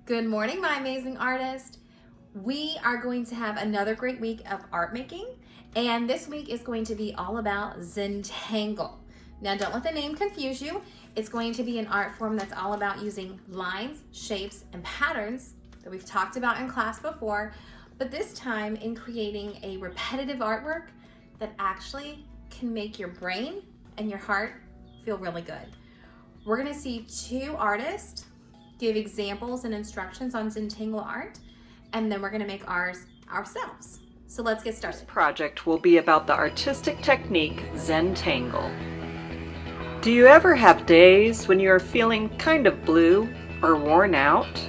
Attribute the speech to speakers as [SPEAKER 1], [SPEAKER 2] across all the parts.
[SPEAKER 1] Good morning, my amazing artist. We are going to have another great week of art making, and this week is going to be all about Zentangle. Now, don't let the name confuse you. It's going to be an art form that's all about using lines, shapes, and patterns that we've talked about in class before, but this time in creating a repetitive artwork that actually can make your brain and your heart feel really good. We're going to see two artists give examples and instructions on Zentangle art, and then we're going to make ours ourselves. So let's get started.
[SPEAKER 2] This project will be about the artistic technique Zentangle. Do you ever have days when you are feeling kind of blue or worn out?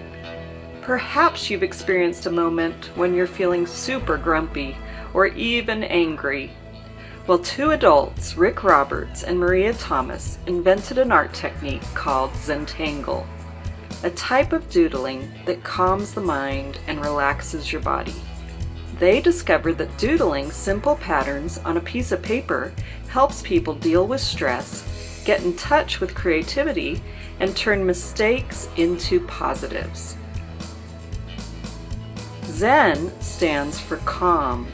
[SPEAKER 2] Perhaps you've experienced a moment when you're feeling super grumpy or even angry. Well, two adults, Rick Roberts and Maria Thomas, invented an art technique called Zentangle, a type of doodling that calms the mind and relaxes your body. They discovered that doodling simple patterns on a piece of paper helps people deal with stress, get in touch with creativity, and turn mistakes into positives. Zen stands for calm,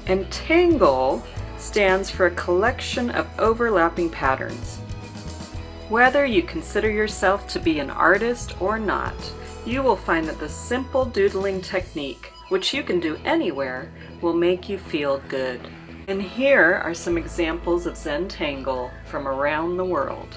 [SPEAKER 2] and Tangle stands for a collection of overlapping patterns. Whether you consider yourself to be an artist or not, you will find that the simple doodling technique, which you can do anywhere, will make you feel good. And here are some examples of Zentangle from around the world.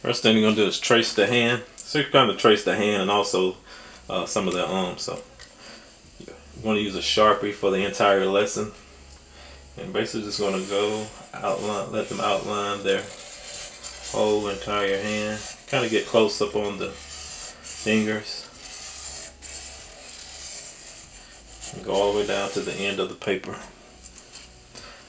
[SPEAKER 3] First thing you're gonna do is trace the hand. So you're kind of trace the hand and also some of the arms. So you're going to use a Sharpie for the entire lesson, and basically just going to go outline, let them outline their whole entire hand. Kind of get close up on the fingers and go all the way down to the end of the paper.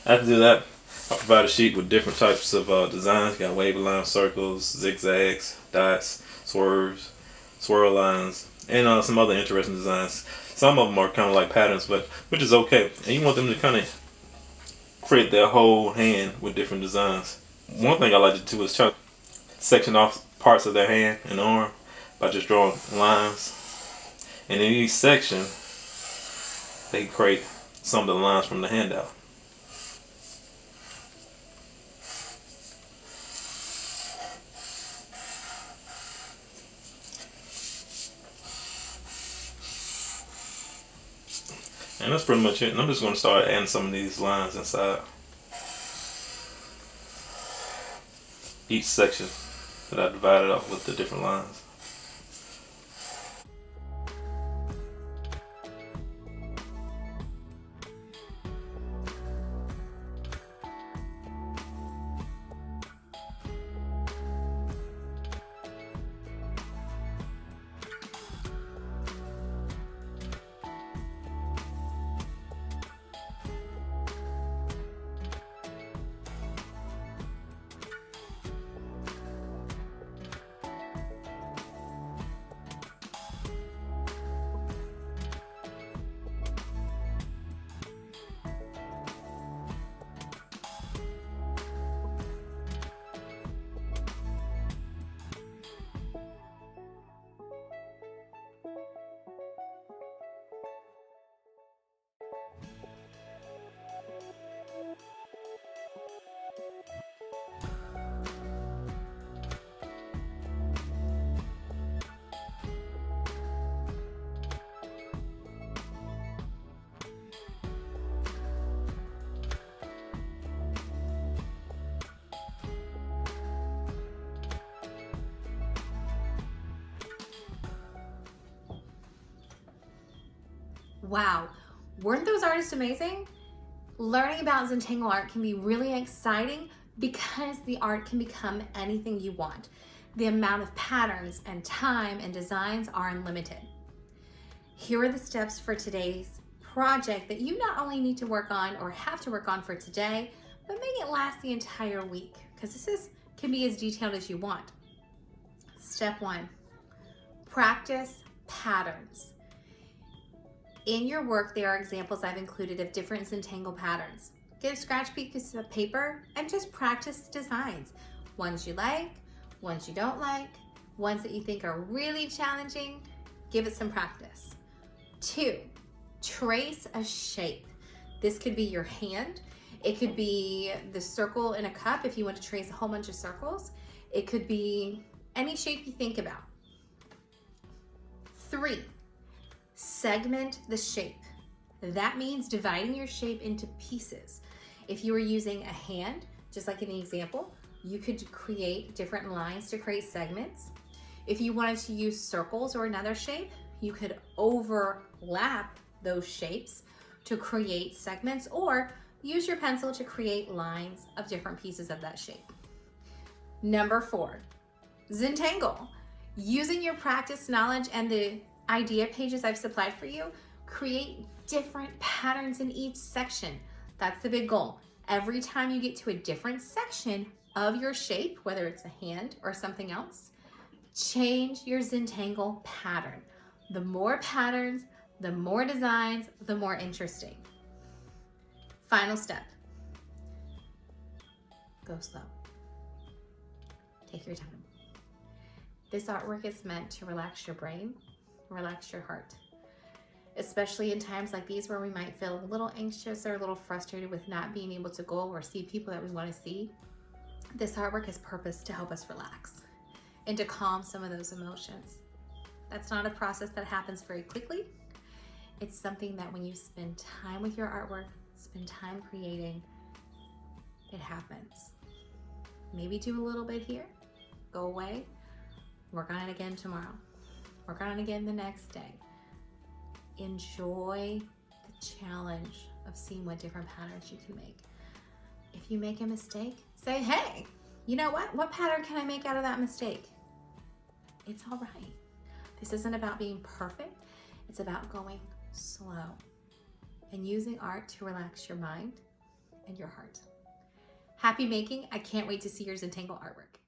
[SPEAKER 3] After do that, I provide a sheet with different types of designs. You got wavy lines, circles, zigzags, dots, swerves, swirl lines, and some other interesting designs. Some of them are kind of like patterns, but which is okay. And you want them to kind of create their whole hand with different designs. One thing I like to do is try to section off parts of their hand and arm by just drawing lines. And in each section, they create some of the lines from the handout. And that's pretty much it. And I'm just going to start adding some of these lines inside each section that I divided up with the different lines.
[SPEAKER 1] Wow, weren't those artists amazing? Learning about Zentangle art can be really exciting because the art can become anything you want. The amount of patterns and time and designs are unlimited. Here are the steps for today's project that you not only need to work on or have to work on for today, but make it last the entire week, because this can be as detailed as you want. Step 1, practice patterns. In your work, there are examples I've included of different Zentangle patterns. Get a scratch piece of paper and just practice designs. Ones you like, ones you don't like, ones that you think are really challenging. Give it some practice. 2, trace a shape. This could be your hand. It could be the circle in a cup if you want to trace a whole bunch of circles. It could be any shape you think about. 3, segment the shape. That means dividing your shape into pieces. If you were using a hand, just like in the example, you could create different lines to create segments. If you wanted to use circles or another shape, you could overlap those shapes to create segments, or use your pencil to create lines of different pieces of that shape. Number 4, Zentangle. Using your practice knowledge and the idea pages I've supplied for you, create different patterns in each section. That's the big goal. Every time you get to a different section of your shape, whether it's a hand or something else, change your Zentangle pattern. The more patterns, the more designs, the more interesting. Final step. Go slow. Take your time. This artwork is meant to relax your brain, relax your heart, especially in times like these where we might feel a little anxious or a little frustrated with not being able to go or see people that we want to see. This artwork is purposed to help us relax and to calm some of those emotions. That's not a process that happens very quickly. It's something that when you spend time with your artwork, spend time creating, it happens. Maybe do a little bit here, go away. Work on it again tomorrow. Work on it again the next day. Enjoy the challenge of seeing what different patterns you can make. If you make a mistake, say, hey, you know what? What pattern can I make out of that mistake? It's all right. This isn't about being perfect. It's about going slow and using art to relax your mind and your heart. Happy making. I can't wait to see your Zentangle artwork.